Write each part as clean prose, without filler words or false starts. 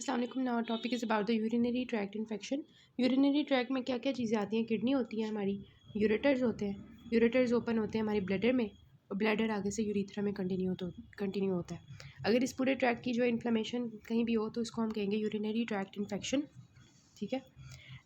अस्सलाम वालेकुम। Now topic is about the urinary tract infection. Urinary tract में क्या क्या चीज़ें आती हैं? किडनी होती है हमारी, यूरेटर्स होते हैं, यूरेटर्स ओपन होते हैं हमारी ब्लैडर में और ब्लैडर आगे से यूरीथ्रा में कंटिन्यू होता है। अगर इस पूरे ट्रैक्ट की जो इन्फ्लेमेशन कहीं भी हो तो इसको हम कहेंगे यूरिनरी ट्रैक्ट इन्फेक्शन। ठीक है,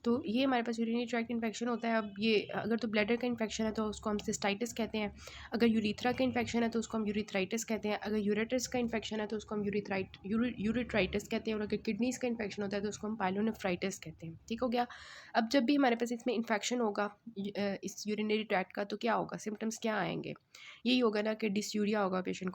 तो ये हमारे पास यूरिनरी ट्रैक्ट इन्फेक्शन होता है। अब ये अगर तो ब्लैडर का इन्फेक्शन है तो उसको हम सिस्टाइटिस कहते हैं। अगर यूरीथ्रा का इन्फेक्शन है तो उसको हम यूरिथ्राइटिस कहते हैं। अगर यूरेटर्स का इन्फेक्शन है तो उसको हम यूरिथ्राइटिस कहते हैं। और अगर किडनीज़ का इन्फेक्शन होता है तो उसको हम पाइलोनेफ्राइटिस कहते हैं। ठीक हो गया। अब जब भी हमारे पास इसमें इन्फेक्शन होगा इस यूरिनरी ट्रैक्ट का, तो क्या होगा, सिम्टम्स क्या आएंगे? यही होगा ना कि डिस्यूरिया होगा पेशेंट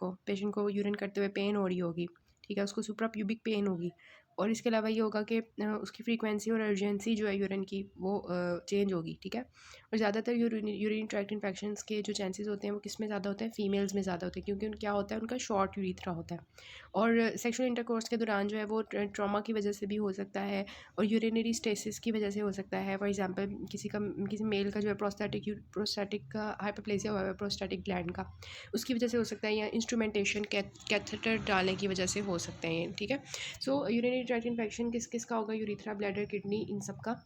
को यूरिन करते हुए पेन हो रही होगी। ठीक है, उसको सुप्राप्यूबिक पेन होगी। और इसके अलावा ये होगा कि उसकी फ्रीक्वेंसी और अर्जेंसी जो है यूरिन की वो चेंज होगी। ठीक है, और ज़्यादातर यूरिन ट्रैक्ट इन्फेक्शंस के जो चांसेस होते हैं वो किस में ज़्यादा होते हैं? फीमेल्स में ज़्यादा होते हैं, क्योंकि क्या होता है, उनका शॉर्ट यूरिथ्रा होता है। और सेक्सुअल इंटरकोर्स के दौरान जो है वो ट्रॉमा की वजह से भी हो सकता है और यूरिनरी स्टेसिस की वजह से हो सकता है। फॉर एग्जांपल किसी मेल का जो है प्रोस्टैटिक का हाइपरप्लेसिया हुआ है प्रोस्टैटिक ग्लैंड का, उसकी वजह से हो सकता है, या इंस्ट्रूमेंटेशन कैथेटर डालने की वजह से हो सकते हैं। ठीक है, सो यूरिनरी ट्रैक्ट इन्फेक्शन किस किस का होगा? यूरिथ्रा, ब्लैडर, किडनी, इन सब का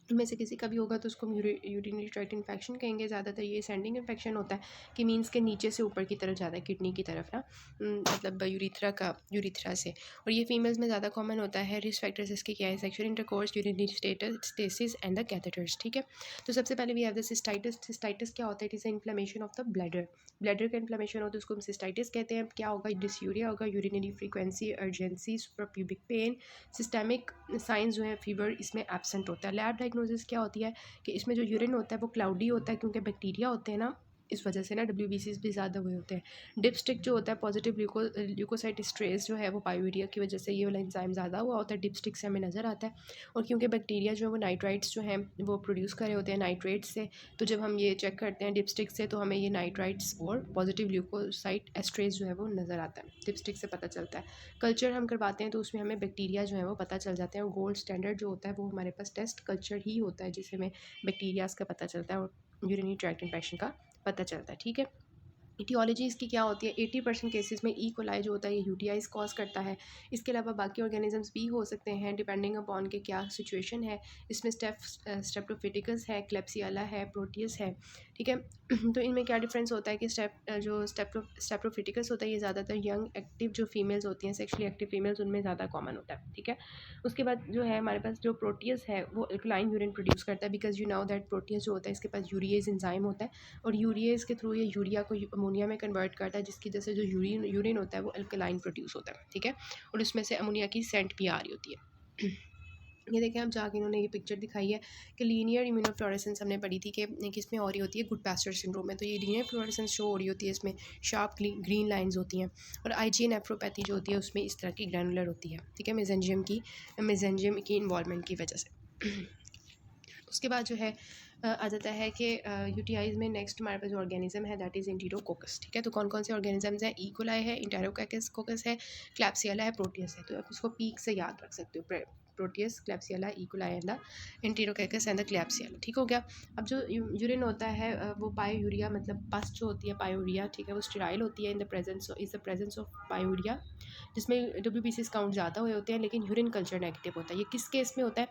इनमें से किसी का भी होगा तो उसको हम यूरिनरी ट्रैक्ट इन्फेक्शन कहेंगे। ज़्यादातर ये सेंडिंग इन्फेक्शन होता है कि मीन्स के नीचे से ऊपर की तरफ ज़्यादा, किडनी की तरफ ना, मतलब यूरिथ्रा से। और ये फीमेल्स में ज़्यादा कॉमन होता है। रिस्क फैक्टर्स इसके क्या है? Sexual intercourse, urinary stasis and the catheters. ठीक है, तो सबसे पहले we have the cystitis. Cystitis क्या होता है? It is inflammation of the bladder. Bladder का इन्फ्लेमेशन हो तो उसको हम सिस्टाइटिस कहते हैं। क्या होगा? डिस्यूरिया होगा, urinary frequency, urgency, suprapubic pain, systemic signs जो है फीवर इसमें एब्सेंट होता है। लैब डायग्नोसिस क्या होती है कि इसमें जो यूरिन होता है वो क्लाउडी होता है, क्योंकि बैक्टीरिया होते हैं ना, इस वजह से ना WBCs भी ज़्यादा हुए होते हैं। डिपस्टिक जो होता है, पॉजिटिव ल्यूकोसाइट स्ट्रेस जो है वो पायूरिया की वजह से ये वाला एंजाइम ज़्यादा हुआ होता है, डिपस्टिक से हमें नज़र आता है। और क्योंकि बैक्टीरिया जो है वो नाइट्राइट्स जो हैं वो प्रोड्यूस कर रहे होते हैं नाइट्रेट्स से, तो जब हम ये चेक करते हैं डिपस्टिक से तो हमें ये नाइट्राइट्स और पॉजिटिव ल्यूकोसाइट एस्ट्रेस जो है वो नज़र आता है, डिपस्टिक से पता चलता है। कल्चर हम करवाते हैं तो उसमें हमें बैक्टीरिया जो है वो पता चल जाते हैं। और गोल्ड स्टैंडर्ड जो होता है वो हमारे पास टेस्ट कल्चर ही होता है, जिससे हमें बैक्टीरियाज का पता चलता है और यूरिनरी ट्रैक्ट इन्फेक्शन का पता चलता है। ठीक है, इटियोलॉजी इसकी क्या होती है? 80% केसेस में ई कोलाई जो होता है ये यूटीआईज कॉज करता है। इसके अलावा बाकी ऑर्गेनिजम्स भी हो सकते हैं डिपेंडिंग अपॉन के क्या सिचुएशन है। इसमें स्टेप्टोफिटिकस है, क्लेप्सियाला है, प्रोटियस है। ठीक है, तो इनमें क्या डिफरेंस होता है कि स्टेप्टोफिटिकस होता है ये ज़्यादातर यंग एक्टिव जो फीमेल्स होती हैं, सेक्शुअली एक्टिव फीमेल्स, उनमें ज़्यादा कॉमन होता है। ठीक है, उसके बाद जो है हमारे पास जो प्रोटियस है वो अल्कलाइन यूरिन प्रोड्यूस करता है, because you know that Proteus जो होता है इसके पास यूरिएज एंजाइम होता है और यूरिएज के थ्रू ये यूरिया को अमोनिया में कन्वर्ट करता है, जिसकी वजह से जो यूरिन होता है वो अल्कलाइन प्रोड्यूस होता है। ठीक है, और उसमें से अमोनिया की सेंट भी आ रही होती है। ये देखें आप जाके इन्होंने ये पिक्चर दिखाई है कि लीनियर इम्यूनोफ्लोरेसेंस हमने पढ़ी थी कि किस में हो रही होती है, गुड पैस्चर सिंड्रोम में। तो ये लीनियर फ्लोरेसेंस शो हो रही होती है, इसमें शार्प ग्रीन लाइंस होती हैं। और आईजीए नेफ्रोपैथी जो होती है उसमें इस तरह की ग्रैनुलर होती है। ठीक है, मेजेंजियम की इन्वॉल्वमेंट की वजह से। उसके बाद जो है आ जाता है कि यूटीआईज में नेक्स्ट हमारे पास जो ऑर्गेनिज्म है दैट इज़ एंटीरोकोकस। ठीक है, तो कौन कौन से ऑर्गेनिजम्स हैं? ई कोलाई है, इंटेरोकोकस है, क्लैप्सियला है, प्रोटियस है। तो आप उसको पीक से याद रख सकते हो, Proteus, Klebsiella, E coli and the Enterococcus and the Klebsiella. ठीक हो गया। अब जो यूरिन होता है वो पायूरिया, मतलब पस जो होती है पायूरिया, ठीक है, वो स्टेराइल होती है इन द प्रेजेंस ऑफ पायूरिया, जिसमें WBCs काउंट ज़्यादा हुए होते हैं लेकिन यूरिन कल्चर नेगेटिव होता है। ये किस केस में होता है?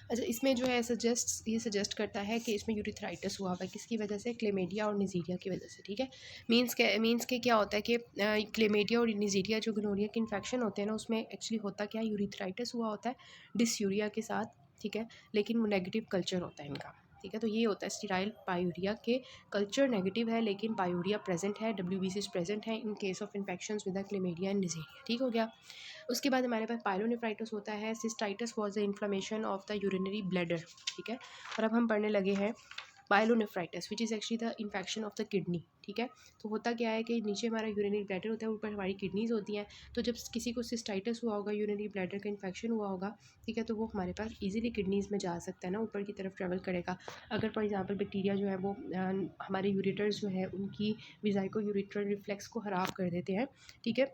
अच्छा, इसमें जो है सजेस्ट करता है कि इसमें यूरिथ्राइटिस हुआ हुआ है, किसकी वजह से? क्लेमेडिया और निजीरिया की वजह से। ठीक है, मीन्स के क्या होता है कि क्लेमेडिया और निजीरिया जो गोनोरिया के इन्फेक्शन होते हैं ना, उसमें एक्चुअली होता क्या है? यूरिथ्राइटिस हुआ होता है डिसयूरिया के साथ। ठीक है, लेकिन वो नेगेटिव कल्चर होता है इनका। ठीक है, तो ये होता है स्टीराइल पायूरिया के कल्चर नेगेटिव है लेकिन पायूरिया प्रेजेंट है, WBCs प्रेजेंट है in case of infection with the Chlamydia and Neisseria. ठीक हो गया। उसके बाद हमारे पास पायलोनेफ्राइटिस होता है। Cystitis was the inflammation of the urinary bladder. ठीक है, और अब हम पढ़ने लगे हैं pyelonephritis which is actually the infection of the kidney. ठीक है, तो होता क्या है कि नीचे हमारा यूरिनरी ब्लैडर होता है, ऊपर हमारी किडनीज़ होती हैं। तो जब किसी को सिस्टाइटिस हुआ होगा, यूरिनरी ब्लैडर का इन्फेक्शन हुआ होगा, ठीक है, तो वो हमारे पास इजीली किडनीज़ में जा सकता है ना, ऊपर की तरफ ट्रेवल करेगा। अगर फॉर एग्जांपल बैक्टीरिया जो है वो हमारे यूरेटर्स जो है उनकी विजाइको यूरिट्रल रिफ्लेक्स को ख़राब कर देते हैं। ठीक है,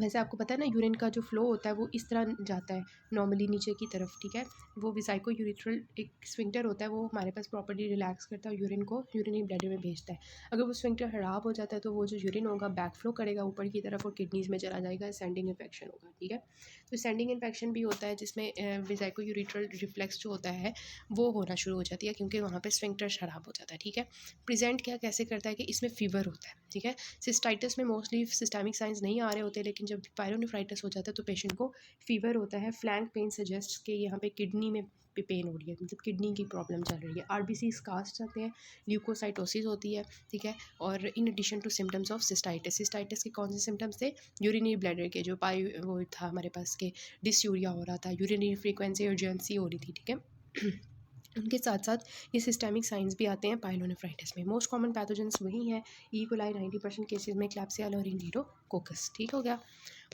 वैसे आपको पता है ना, यूरिन का जो फ़्लो होता है वो इस तरह जाता है नॉर्मली नीचे की तरफ, ठीक है। वो वेसाइको यूरेथ्रल एक स्फिंक्टर होता है, वो हमारे पास प्रॉपर्ली रिलैक्स करता है और यूरिन को यूरिनरी ब्लैडर में भेजता है। अगर वो स्फिंक्टर ख़राब हो जाता है तो वो जो यूरिन होगा बैक फ्लो करेगा ऊपर की तरफ और किडनीज़ में चला जाएगा, असेंडिंग इन्फेक्शन होगा, ठीक है। तो असेंडिंग इन्फेक्शन भी होता है जिसमें वेसाइको यूरेथ्रल रिफ्लेक्स जो होता है वो होना शुरू हो जाती है, क्योंकि वहाँ पे स्फिंक्टर ख़राब हो जाता है, ठीक है। प्रेजेंट क्या कैसे करता है कि इसमें फ़ीवर होता है, ठीक है। सिस्टाइटिस में मोस्टली सिस्टमिक साइंस नहीं आ रहे होते, लेकिन जब पायलोनेफ्राइटिस हो जाता है तो पेशेंट को फीवर होता है। फ्लैंक पेन सजेस्ट कि यहाँ पे किडनी में पेन हो रही है, मतलब किडनी की प्रॉब्लम चल रही है। आरबीसी कास्ट आते हैं, ल्यूकोसाइटोसिस होती है, ठीक है। और in addition to symptoms of cystitis के कौन से सिम्टम्स थे? यूरिनरी ब्लैडर के जो वो था हमारे पास के डिसयूरिया हो रहा था, यूरिनरी फ्रीक्वेंसी अर्जेंसी हो रही थी, ठीक है। उनके साथ साथ ये सिस्टेमिक साइंस भी आते हैं पायलोनेफ्राइटिस में। मोस्ट कॉमन पैथोजेंस वही हैं, ई कोलाई 90% केसेस में, क्लैप्सियला और एंटेरोकोकस, ठीक हो गया।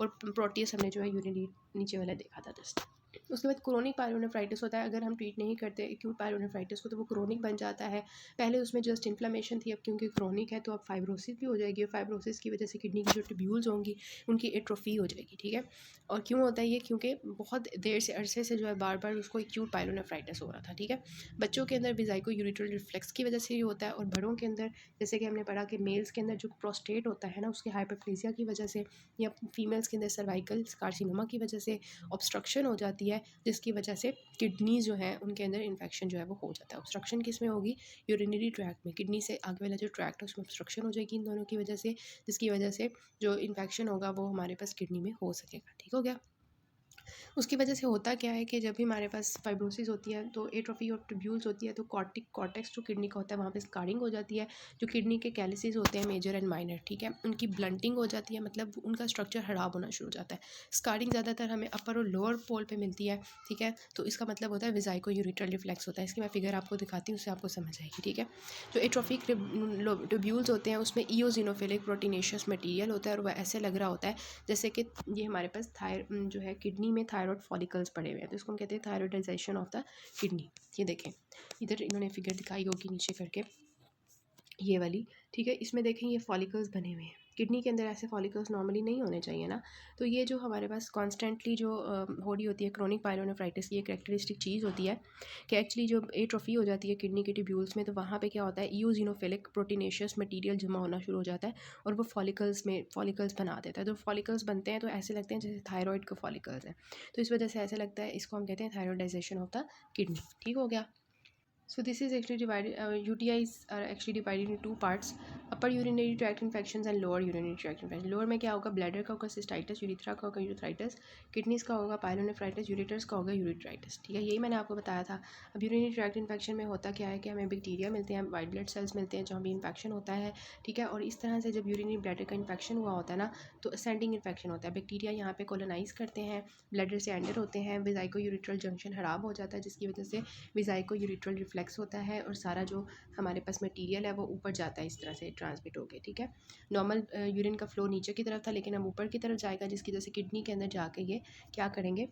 और प्रोटियस हमने जो है यूरिनरी नीचे वाला देखा था जस्ट। उसके बाद क्रोनिक पायलोनेफ्राइटिस होता है। अगर हम ट्रीट नहीं करते एक्यूट पायलोनेफ्राइटिस को तो वो क्रोनिक बन जाता है। पहले उसमें जस्ट इन्फ्लेमेशन थी, अब क्योंकि क्रोनिक है तो अब फाइब्रोसिस भी हो जाएगी, और फाइब्रोसिस की वजह से किडनी की जो ट्यूब्यूल्स होंगी उनकी एट्रोफी हो जाएगी, ठीक है। और क्यों होता है ये? क्योंकि बहुत देर से अरसे से जो है बार बार उसको एक्यूट पायलोनेफ्राइटिस हो रहा था, ठीक है। बच्चों के अंदर वेसाइको यूरेथ्रल रिफ्लेक्स की वजह से ये होता है, और बड़ों के अंदर जैसे कि हमने पढ़ा कि मेल्स के अंदर जो प्रोस्टेट होता है ना उसके हाइपरप्लेजिया की वजह से, या फीमेल्स के अंदर सर्वाइकल कार्सिनोमा की वजह से ऑब्स्ट्रक्शन हो जाती है, जिसकी वजह से किडनी जो है उनके अंदर इन्फेक्शन जो है वो हो जाता है। ऑब्स्ट्रक्शन किस में होगी? यूरिनरी ट्रैक्ट में। किडनी से आगे वाला जो ट्रैक्ट है उसमें ऑब्स्ट्रक्शन हो जाएगी इन दोनों की वजह से, जिसकी वजह से जो इन्फेक्शन होगा वो हमारे पास किडनी में हो सकेगा, ठीक हो गया। उसकी वजह से होता क्या है कि जब भी हमारे पास फाइब्रोसिस होती है तो एट्रोफी और ट्यूब्यूल्स होती है, तो कॉर्टेक्स जो किडनी का होता है वहाँ पे स्कारिंग हो जाती है। जो किडनी के कैलिसिस होते हैं मेजर एंड माइनर, ठीक है, उनकी ब्लंटिंग हो जाती है, मतलब उनका स्ट्रक्चर ख़राब होना शुरू हो जाता है। स्कारिंग ज़्यादातर हमें अपर और लोअर पोल पे मिलती है, ठीक है। तो इसका मतलब होता है वेसाइको यूरेथ्रल रिफ्लेक्स होता है। इसकी मैं फिगर आपको दिखाती हूँ, उससे आपको समझ आएगी, ठीक है। जो एट्रोफिक ट्यूब्यूल्स होते हैं उसमें ईओजिनोफिलिक प्रोटीनेशियस मटीरियल होता है, और वह ऐसे लग रहा होता है जैसे कि ये हमारे पास जो है किडनी में थायरॉयड फॉलिकल्स पड़े हुए हैं, तो इसको हम कहते हैं थायरॉयडाइजेशन ऑफ द किडनी। ये देखें, इधर इन्होंने फिगर दिखाई होगी नीचे करके, ये वाली, ठीक है। इसमें देखें ये फॉलिकल्स बने हुए हैं। किडनी के अंदर ऐसे फॉलिकल्स नॉर्मली नहीं होने चाहिए ना। तो ये जो हमारे पास कॉन्स्टेंटली जो हो रही होती है क्रोनिक पायलोनेफ्राइटिस की, एक कैरेक्टरिस्टिक चीज़ होती है कि एक्चुअली जो एट्रोफी हो जाती है किडनी के ट्यूब्यूल्स में, तो वहाँ पे क्या होता है, ईओजिनोफिलिक प्रोटीनेशियस मटीरियल जमा होना शुरू हो जाता है, और वो फॉलिकल्स बना देता है। तो फॉलिकल्स बनते हैं तो ऐसे लगते हैं जैसे थायरॉयड के फॉलिकल्स हैं, तो इस वजह से ऐसे लगता है, इसको हम कहते हैं थायरॉयडाइजेशन ऑफ द किडनी, ठीक हो गया। So this is actually divided. UTIs are actually divided into two parts: upper urinary tract infections and lower urinary tract infections. Lower में क्या होगा? ब्लैडर का होगा सिस्टाइटिस, यूरिथ्रा का होगा यूरिथ्राइटिस, किडनीज का होगा पायलोनेफ्राइटिस, यूरेटर्स का होगा यूरिथ्राइटिस, ठीक है। यही मैंने आपको बताया था। अब यूरिनरी ट्रैक्ट इन्फेक्शन में होता क्या है कि हमें बैक्टीरिया मिलते हैं, वाइट ब्लड सेल्स मिलते हैं जहाँ भी इन्फेक्शन होता है, ठीक है। और इस तरह से जब यूरिनरी ब्लैडर का इन्फेक्शन हुआ होता है ना, तो असेंडिंग इन्फेक्शन होता है। बैक्टीरिया यहाँ पे कॉलोनाइज करते हैं, ब्लैडर से एंटर होते हैं, वेसाइको यूरिथ्रल जंक्शन खराब हो जाता है, जिसकी वजह से वेसाइको यूरिथ्रल रिफ्लेक्स होता है, और सारा जो हमारे पास मटेरियल है वो ऊपर जाता है इस तरह से ट्रांसमिट होके, ठीक है। नॉर्मल यूरिन का फ्लो नीचे की तरफ था, लेकिन अब ऊपर की तरफ जाएगा, जिसकी वजह से किडनी के अंदर जाके ये क्या करेंगे?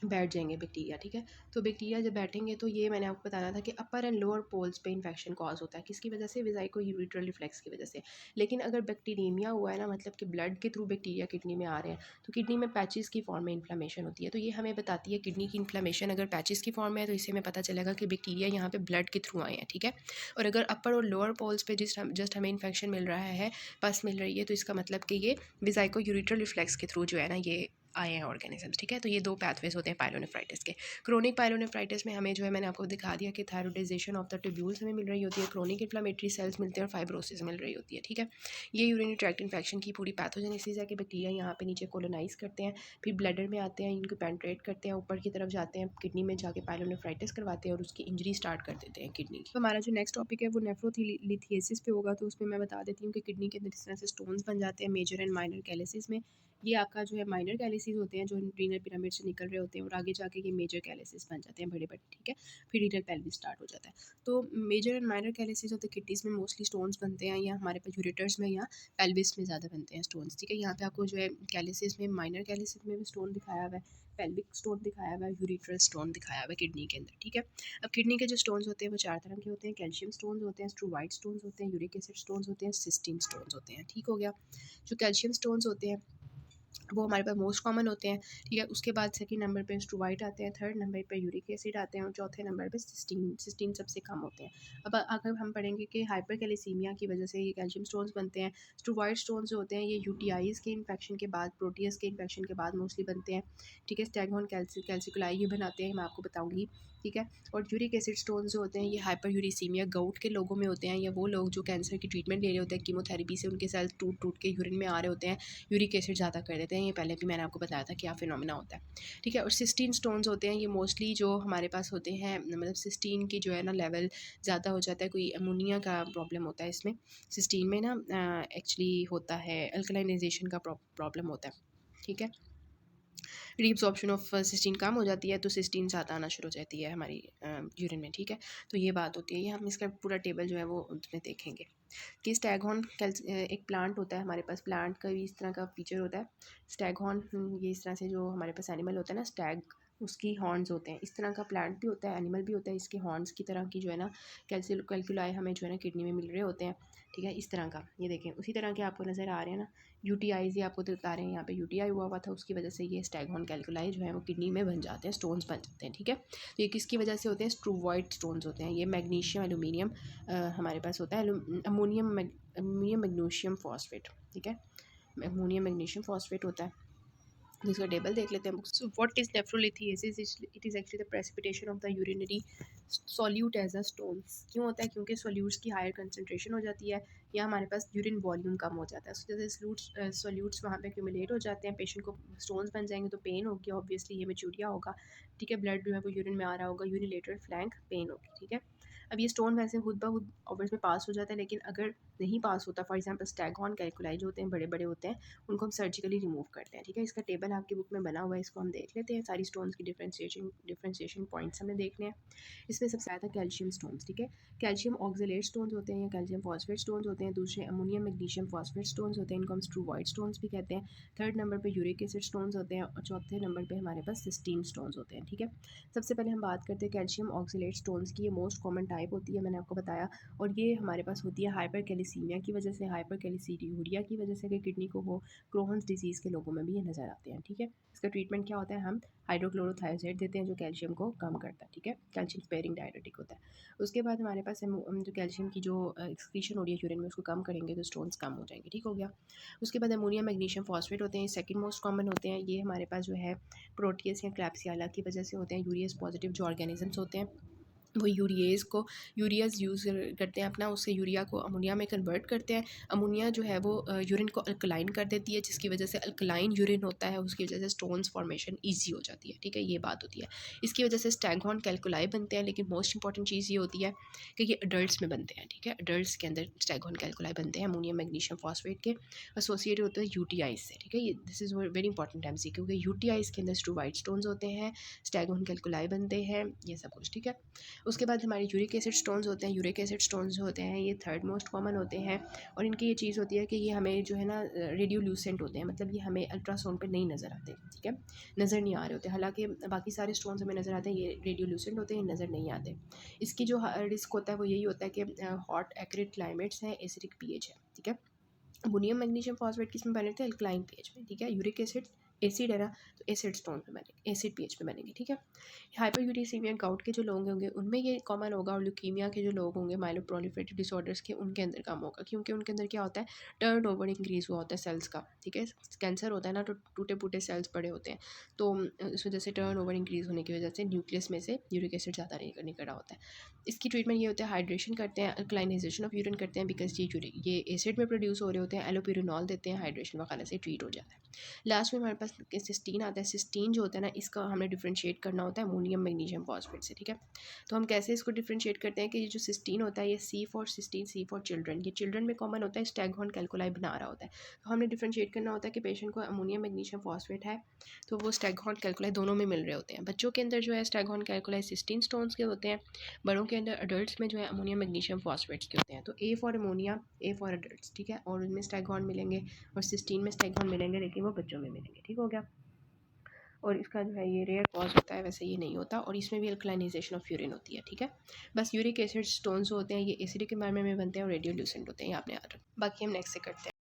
बैठ जाएंगे बैक्टीरिया, ठीक है। तो बैक्टीरिया जब बैठेंगे तो ये मैंने आपको बताना था कि अपर एंड लोअर पोल्स पे इन्फेक्शन कॉज होता है, किसकी वजह से? वेसाइको यूरिथ्रल रिफ्लेक्स की वजह से। लेकिन अगर बैक्टीरियमिया हुआ है ना, मतलब कि ब्लड के थ्रू बैक्टीरिया किडनी में आ रहे हैं, तो किडनी में पैचेस की फॉर्म में इन्फ्लेमेशन होती है। तो ये हमें बताती है किडनी की इन्फ्लेमेशन अगर पैचेस की फॉर्म में है, तो इससे हमें पता चलेगा कि बैक्टीरिया यहाँ पे ब्लड के थ्रू आए हैं, ठीक है। और अगर अपर और लोअर पोल्स पे जस्ट हमें इन्फेक्शन मिल रहा है, पस मिल रही है, तो इसका मतलब कि ये वेसाइको यूरिथ्रल रिफ्लेक्स के थ्रू जो है ना ये आए हैं ऑर्गेनिजम्स, ठीक है। तो ये दो पैथवेज होते हैं पायलोनेफ्राइटिस के। क्रोनिक पायलोनेफ्राइटिस में हमें जो है मैंने आपको दिखा दिया कि थायरॉयडाइजेशन ऑफ द ट्यूब्यूल्स हमें मिल रही होती है, क्रोनिक इन्फ्लेमेटरी सेल्स मिलते हैं, और फाइब्रोसिस मिल रही होती है, ठीक है। ये यूरिनरी ट्रैक्ट इन्फेक्शन की पूरी पैथोजेनेसिस है कि बैक्टीरिया यहाँ पे नीचे कोलोनाइज करते हैं, फिर ब्लैडर में आते हैं, इनको पेंट्रेट करते हैं, ऊपर की तरफ जाते हैं, किडनी में जाके पायलोनेफ्राइटिस करवाते हैं, और उसकी इंजरी स्टार्ट कर देते हैं किडनी की। तो हमारा जो नेक्स्ट टॉपिक है वो नेफ्रोलिथियसिस पे होगा, तो उसमें मैं बता देती हूँ कि किडनी के अंदर इस तरह से स्टोन्स बन जाते हैं मेजर एंड माइनर कैलिसिस में। ये आपका जो है माइनर कैलिसिस होते हैं जो रीनल पिरामिड से निकल रहे होते हैं, और आगे जाके ये मेजर कैलिसिस बन जाते हैं बड़े बड़े, ठीक है। फिर रीनल पेल्विस स्टार्ट हो जाता है। तो मेजर एंड माइनर कैलिसिस होते हैं किडनीज में मोस्टली स्टोन्स बनते हैं, या हमारे पास यूरेटर्स में या पेल्विस में ज़्यादा बनते हैं स्टोन्स, ठीक है। यहाँ पे आपको जो है कैलिसिस में, माइनर कैलिसिस में भी स्टोन दिखाया हुआ है, पेल्विक स्टोन दिखाया हुआ है, यूरिट्रल स्टोन दिखाया हुआ है किडनी के अंदर, ठीक है। अब किडनी के जो स्टोन्स होते हैं वो चार तरह के होते हैं: कैल्शियम स्टोन्स होते हैं, स्ट्रूवाइट स्टोन्स होते हैं, यूरिक एसिड स्टोन्स होते हैं, सिस्टीन स्टोन्स होते हैं, ठीक हो गया। जो कैल्शियम स्टोन्स होते हैं वो हमारे पास मोस्ट कॉमन होते हैं, ठीक है। उसके बाद सेकंड नंबर पे स्ट्रोवाइट आते हैं, थर्ड नंबर पे यूरिक एसिड आते हैं और चौथे नंबर पे सिस्टीन सिस्टीन सबसे कम होते हैं। अब अगर हम पढ़ेंगे कि हाइपरकैलेसीमिया की वजह से ये कैल्शियम स्टोन्स बनते हैं। स्ट्रोवाइट स्टोन्स जो होते हैं ये यूटीआईज़ के इन्फेक्शन के बाद, प्रोटीज के इन्फेक्शन के बाद मोस्टली बनते हैं, ठीक है। स्टैगहोन कैल्सिकुलाई ये बनाते हैं, मैं आपको बताऊँगी, ठीक है। और यूरिक एसिड स्टोन्स जो होते हैं ये हाइपर यूरिसीमिया गाउट के लोगों में होते हैं, या वो लोग जो कैंसर की ट्रीटमेंट ले रहे होते हैं कीमोथेरेपी से, उनके सेल्स टूट टूट के यूरिन में आ रहे होते हैं, यूरिक एसिड ज़्यादा कर देते हैं। ये पहले भी मैंने आपको बताया था क्या फिनोमेना होता है, ठीक है। और सिस्टीन स्टोन्स होते हैं ये मोस्टली जो हमारे पास होते हैं, मतलब सिस्टीन की जो है ना लेवल ज़्यादा हो जाता है, कोई अमोनिया का प्रॉब्लम होता है इसमें, सिस्टीन में ना एक्चुअली होता है अल्कलाइनाइजेशन का प्रॉब्लम होता है, ठीक है। रीअब्सॉर्प्शन ऑफ सिस्टीन कम हो जाती है तो सिस्टीन ज़्यादा आना शुरू हो जाती है हमारी यूरिन में, ठीक है। तो ये बात होती है, ये हम इसका पूरा टेबल जो है वो उसमें देखेंगे कि स्टैगहॉर्न एक प्लांट होता है हमारे पास, प्लांट का भी इस तरह का फीचर होता है। स्टैगहॉर्न ये इस तरह से जो हमारे पास एनिमल होता है ना स्टैग, उसकी हॉर्न्स होते हैं, इस तरह का प्लांट भी होता है, एनिमल भी होता है, इसके हॉर्न्स की तरह की जो है ना कैल्कुलाई हमें जो है ना किडनी में मिल रहे होते हैं, ठीक है। इस तरह का ये देखें, उसी तरह के आपको नज़र आ रहे हैं ना यूटीआईज, ये आपको बता रहे हैं यहाँ पे यूटीआई हुआ था, उसकी वजह से ये स्टैगहॉर्न कैल्कुलाई जो है वो किडनी में बन जाते हैं, स्टोन्स बन जाते हैं, ठीक है। तो ये किसकी वजह से होते हैं, स्ट्रोवाइट स्टोन्स होते हैं। ये मैग्नीशियम एल्यूमिनियम हमारे पास होता है, अमोनियम मैग्नीशियम फॉस्फेट, ठीक है। अमोनियम मैग्नीशियम फॉस्फेट होता है। तो इसका टेबल देख लेते हैं। So what is nephrolithiasis, it is actually the precipitation of the urinary solute as a stones. क्यों होता है, क्योंकि सॉल्यूट्स की हायर कंसनट्रेशन हो जाती है या हमारे पास यूरिन वॉल्यूम कम हो जाता है, उस वजह से सॉल्यूट्स वहाँ पे एक्यूमुलेट हो जाते हैं, पेशेंट को स्टोन्स बन जाएंगे तो पेन होगी, ऑब्वियसली हेमेचूरिया होगा, ठीक है। ब्लड जो है वो यूरिन में आ रहा होगा, यूरिलेटरल फ्लैंक पेन होगी, ठीक है। अब ये स्टोन वैसे खुद ब खुद ऑब्वियस में पास हो जाता है, लेकिन अगर नहीं पास होता, फॉर एग्जांपल स्टैगहॉर्न कैल्कुलाई जो होते हैं बड़े बड़े होते हैं, उनको हम सर्जिकली रिमूव करते हैं, ठीक है। इसका टेबल आपकी बुक में बना हुआ है, इसको हम देख लेते हैं। सारी स्टोन्स की डिफ्रेंशिएशन पॉइंट्स हमें देखने हैं। इसमें सबसे ज़्यादा कैल्शियम स्टोन्स, ठीक है। कैल्शियम ऑक्सलेट स्टोन्स होते हैं या कैल्शियम फॉस्फेट स्टोन्स होते हैं, दूसरे अमोनियम मैग्नीशियम फॉस्फेट स्टोन्स होते हैं, इनको हम स्ट्रोवाइट स्टोन्स भी कहते हैं। थर्ड नंबर पे यूरिक एसिड स्टोन्स होते हैं और चौथे नंबर पे हमारे पास सिस्टीन स्टोन्स होते हैं, ठीक है। सबसे पहले हम बात करते हैं कैल्शियम ऑक्सलेट स्टोन्स की। ये मोस्ट कॉमन टाइप होती है, मैंने आपको बताया, और ये हमारे पास होती है हाइपर कैलिसीमिया की वजह से, हाइपर कैलिसीरियूरिया की वजह से, अगर किडनी को हो, क्रोहन्स डिजीज़ के लोगों में भी ये नज़र आते हैं, ठीक है। इसका ट्रीटमेंट क्या होता है, हम हाइड्रोक्लोरोथायोजाइड देते हैं जो कैल्शियम को कम करता है, ठीक है। कैल्शियम स्पेयरिंग डायरेटिक होता है। उसके बाद हमारे पास हम जो कैल्शियम की जो एक्सक्रीशन हो रही है यूरिन में उसको कम करेंगे तो स्टोन्स कम हो जाएंगे, ठीक हो गया। उसके बाद अमोनियम मैग्नीशियम फॉस्फेट होते हैं, सेकंड मोस्ट कॉमन होते हैं। ये हमारे पास जो है प्रोटीज या क्लैप्सियाला की वजह से होते हैं। यूरियस पॉजिटिव जो ऑर्गेनिजम्स होते हैं वो यूरियाज़ यूज़ करते हैं अपना, उससे यूरिया को अमोनिया में कन्वर्ट करते हैं। अमोनिया जो है वो यूरिन को अल्कलाइन कर देती है, जिसकी वजह से अल्कलाइन यूरिन होता है, उसकी वजह से स्टोन्स फॉर्मेशन ईजी हो जाती है, ठीक है। ये बात होती है, इसकी वजह से स्टैगहॉर्न कैल्कुलाई बनते हैं। लेकिन मोस्ट इंपॉर्टेंट चीज़ ये होती है कि ये अडल्ट्स में बनते हैं, ठीक है। अडल्ट्स के अंदर स्टैगहॉर्न कैल्कुलाई बनते हैं अमोनियम मैग्नीशियम फॉस्फेट के, एसोसिएटेड होते हैं यूटीआईज से, ठीक है। ये this is very important MC, क्योंकि यूटीआईज के अंदर स्ट्रोवाइट स्टोन्स होते हैं, स्टैगहॉर्न कैल्कुलाई बनते हैं, ये सब कुछ, ठीक है। उसके बाद हमारे यूरिक एसिड स्टोन्स होते हैं। यूरिक एसिड स्टोन्स जो होते हैं ये थर्ड मोस्ट कॉमन होते हैं, और इनकी ये चीज़ होती है कि ये हमें जो है ना रेडियोल्यूसेंट होते हैं, मतलब ये हमें अल्ट्रासाउंड पे नहीं नज़र आते, ठीक है, नज़र नहीं आ रहे होते। हालांकि बाकी सारे स्टोन्स हमें नज़र आते हैं, ये रेडियोल्यूसेंट होते हैं, ये नज़र नहीं आते। इसकी जो रिस्क होता है वो यही होता है कि हॉट एक्रिड क्लाइमेट्स हैं, एसिडिक पीएच है, ठीक है। अमोनियम मैग्नीशियम फॉस्फेट किस में बने थे, अल्कलाइन पीएच में, ठीक है। यूरिक एसिड एसिड है ना, तो एसिड स्टोन में बनेंगे, एसिड पीएच में बनेंगे, ठीक है। हाइपरयूरिसीमिया गाउट के जो लोग होंगे उनमें ये कॉमन होगा, और ल्यूकीमिया के जो लोग होंगे माइलोप्रोलिफरेटिव डिसऑर्डर्स के, उनके अंदर कम होगा, क्योंकि उनके अंदर क्या होता है, टर्नओवर इंक्रीज़ हुआ होता है सेल्स का, ठीक है। कैंसर होता है ना तो टूटे फूटे सेल्स बड़े होते हैं, तो इस वजह से टर्नओवर इंक्रीज़ होने की वजह से न्यूक्लियस में से यूरिक एसिड ज़्यादा निकल रहा होता है। इसकी ट्रीटमेंट ये होता है, हाइड्रेशन करते हैं, अल्कलाइनाइजेशन ऑफ यूरिन करते हैं, बिकॉज ये एसिड में प्रोड्यूस हो रहे होते हैं, एलोपिरिनॉल देते हैं, हाइड्रेशन वगैरह से ट्रीट हो जाता है। लास्ट में हमारे पास सिस्टीन आता है। सिस्टीन जो होता है ना, इसका हमें डिफ्रेंशिएट करना होता है अमोनियम मैग्नीशियम फॉस्फेट से, ठीक है। तो हम कैसे इसको डिफ्रेंशिएट करते हैं कि ये जो सिस्टीन होता है ये C for cystine, C for children, ये चिल्ड्रन में कॉमन होता है, स्टैगहॉर्न कैल्कुलाई बना रहा होता है। तो हमने डिफ्रेंशिएट करना होता है कि पेशेंट को अमोनियम मैग्नीशियम फॉस्फेट है तो वो स्टैगहॉर्न कैल्कुलाई दोनों में मिल रहे होते हैं। बच्चों के अंदर जो है स्टैगहॉर्न कैल्कुलाई सिस्टीन स्टोन्स के होते हैं, बड़ों के अंदर अडल्ट्स में जो है अमोनियम मैग्नीशियम फॉस्फेट्स के होते हैं। तो A for ammonia, A for adults, ठीक है, और उनमें स्टैगहॉर्न मिलेंगे और सिस्टीन में स्टैगहॉर्न मिलेंगे, लेकिन वो बच्चों में मिलेंगे, ठीक हो गया। और इसका जो है ये रेयर कॉज होता है, वैसे ये नहीं होता, और इसमें भी अल्कलाइनाइजेशन ऑफ यूरिन होती है, ठीक है। बस यूरिक एसिड स्टोन्स होते हैं ये एसिडिक एनवायरनमेंट में बनते हैं और रेडियोल्यूसेंट होते हैं, ये आपने याद रखना। बाकी हम नेक्स्ट से करते हैं।